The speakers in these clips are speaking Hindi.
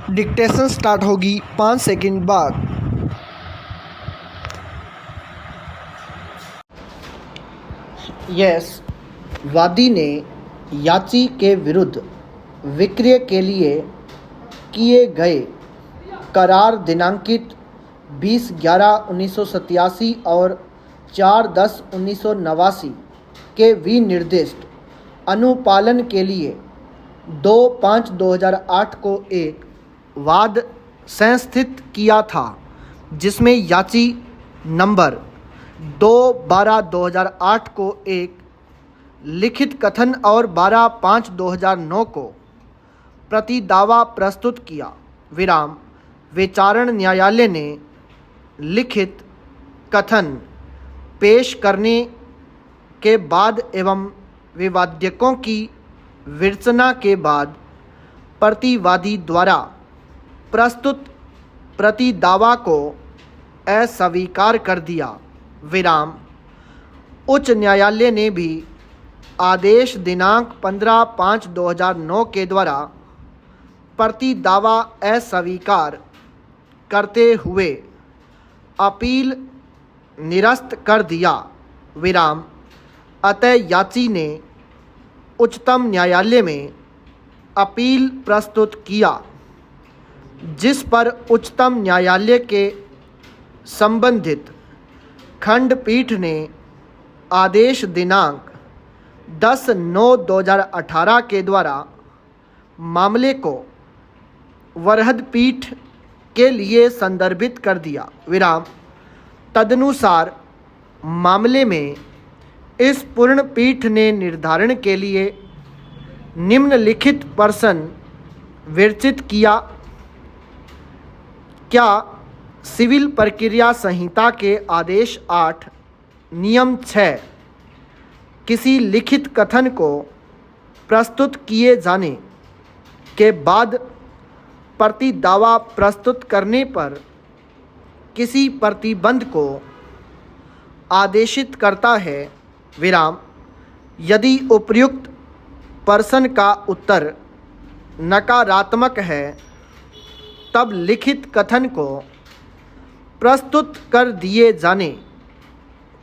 डिक्टेशन स्टार्ट होगी 5 सेकंड बाद। यस, वादी ने याची के विरुद्ध विक्रय के लिए किए गए करार दिनांकित 20/11/1987 और 4/10/1989 के विनिर्दिष्ट अनुपालन के लिए 2/5/2008 को एक वाद संस्थित किया था, जिसमें याची नंबर 2/12/2008 को एक लिखित कथन और 12/5/2009 को प्रति दावा प्रस्तुत किया। विचारण न्यायालय ने लिखित कथन पेश करने के बाद एवं विवादकों की विवेचना के बाद प्रतिवादी द्वारा प्रस्तुत प्रति दावा को अस्वीकार कर दिया। उच्च न्यायालय ने भी आदेश दिनांक 15/5/2009 के द्वारा प्रति दावा अस्वीकार करते हुए अपील निरस्त कर दिया। अतः याची ने उच्चतम न्यायालय में अपील प्रस्तुत किया, जिस पर उच्चतम न्यायालय के संबंधित खंडपीठ ने आदेश दिनांक 10/9/2018 के द्वारा मामले को वरहद पीठ के लिए संदर्भित कर दिया। तदनुसार मामले में इस पूर्ण पीठ ने निर्धारण के लिए निम्नलिखित प्रश्न विरचित किया। क्या सिविल प्रक्रिया संहिता के आदेश 8 नियम 6 किसी लिखित कथन को प्रस्तुत किए जाने के बाद प्रति दावा प्रस्तुत करने पर किसी प्रतिबंध को आदेशित करता है? यदि उपर्युक्त प्रश्न का उत्तर नकारात्मक है, तब लिखित कथन को प्रस्तुत कर दिए जाने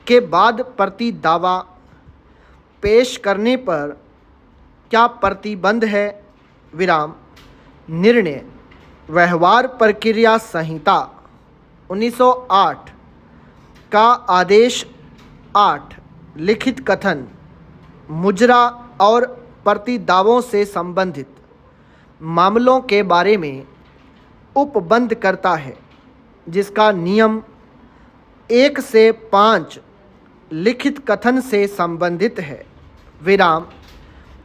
के बाद प्रति दावा पेश करने पर क्या प्रतिबंध है? निर्णय व्यवहार प्रक्रिया संहिता 1908 का आदेश 8 लिखित कथन, मुजरा और प्रति दावों से संबंधित मामलों के बारे में उपबंध करता है, जिसका नियम 1 से 5 लिखित कथन से संबंधित है।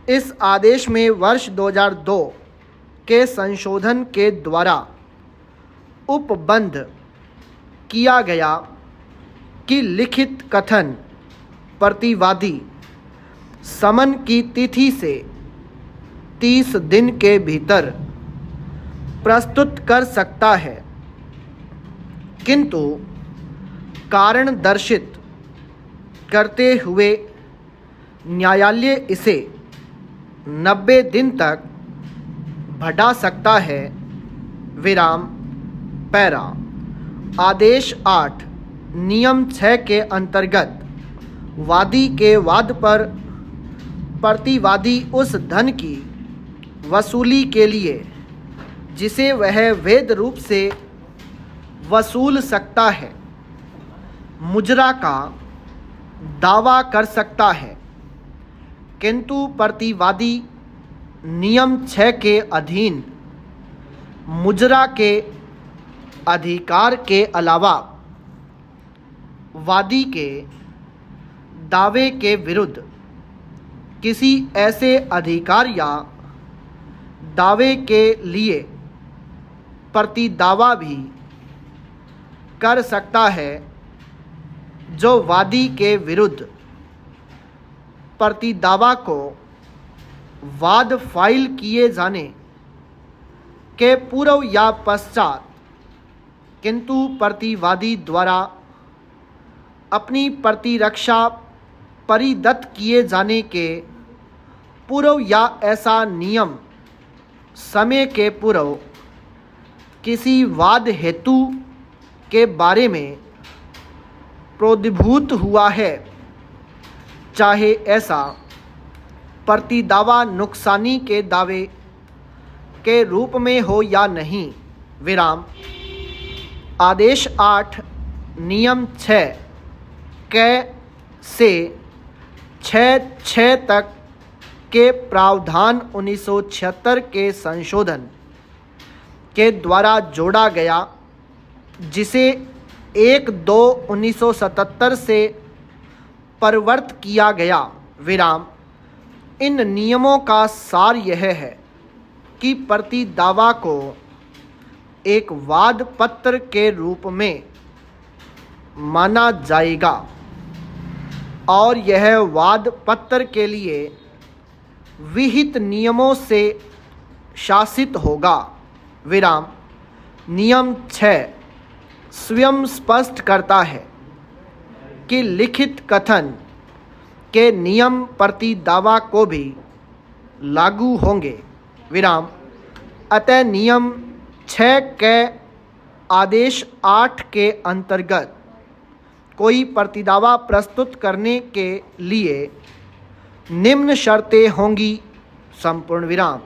इस आदेश में वर्ष 2002 के संशोधन के द्वारा उपबंध किया गया कि लिखित कथन प्रतिवादी समन की तिथि से 30 दिन के भीतर प्रस्तुत कर सकता है, किंतु कारण दर्शित करते हुए न्यायालय इसे 90 दिन तक बढ़ा सकता है। पैरा आदेश 8 नियम 6 के अंतर्गत वादी के वाद पर प्रतिवादी उस धन की वसूली के लिए जिसे वह वैध रूप से वसूल सकता है, मुजरा का दावा कर सकता है, किंतु प्रतिवादी नियम 6 के अधीन मुजरा के अधिकार के अलावा वादी के दावे के विरुद्ध किसी ऐसे अधिकार या दावे के लिए प्रति दावा भी कर सकता है जो वादी के विरुद्ध प्रति दावा को वाद फाइल किए जाने के पूर्व या पश्चात, किंतु प्रतिवादी द्वारा अपनी प्रतिरक्षा परिदत्त किए जाने के पूर्व या ऐसा नियम समय के पूर्व किसी वाद हेतु के बारे में प्रोद्भूत हुआ है, चाहे ऐसा प्रतिदावा नुकसानी के दावे के रूप में हो या नहीं, विराम। आदेश 8 नियम 6 क से 6(6) तक के प्रावधान 1976 के संशोधन के द्वारा जोड़ा गया, जिसे 1/2/1977 से परिवर्तित किया गया, विराम। इन नियमों का सार यह है कि प्रतिदावा को एक वाद पत्र के रूप में माना जाएगा और यह वाद पत्र के लिए विहित नियमों से शासित होगा, विराम। नियम 6 स्वयं स्पष्ट करता है कि लिखित कथन के नियम प्रतिदावा को भी लागू होंगे, विराम। अतः नियम 6 के आदेश 8 के अंतर्गत कोई प्रतिदावा प्रस्तुत करने के लिए निम्न शर्तें होंगी, संपूर्ण विराम।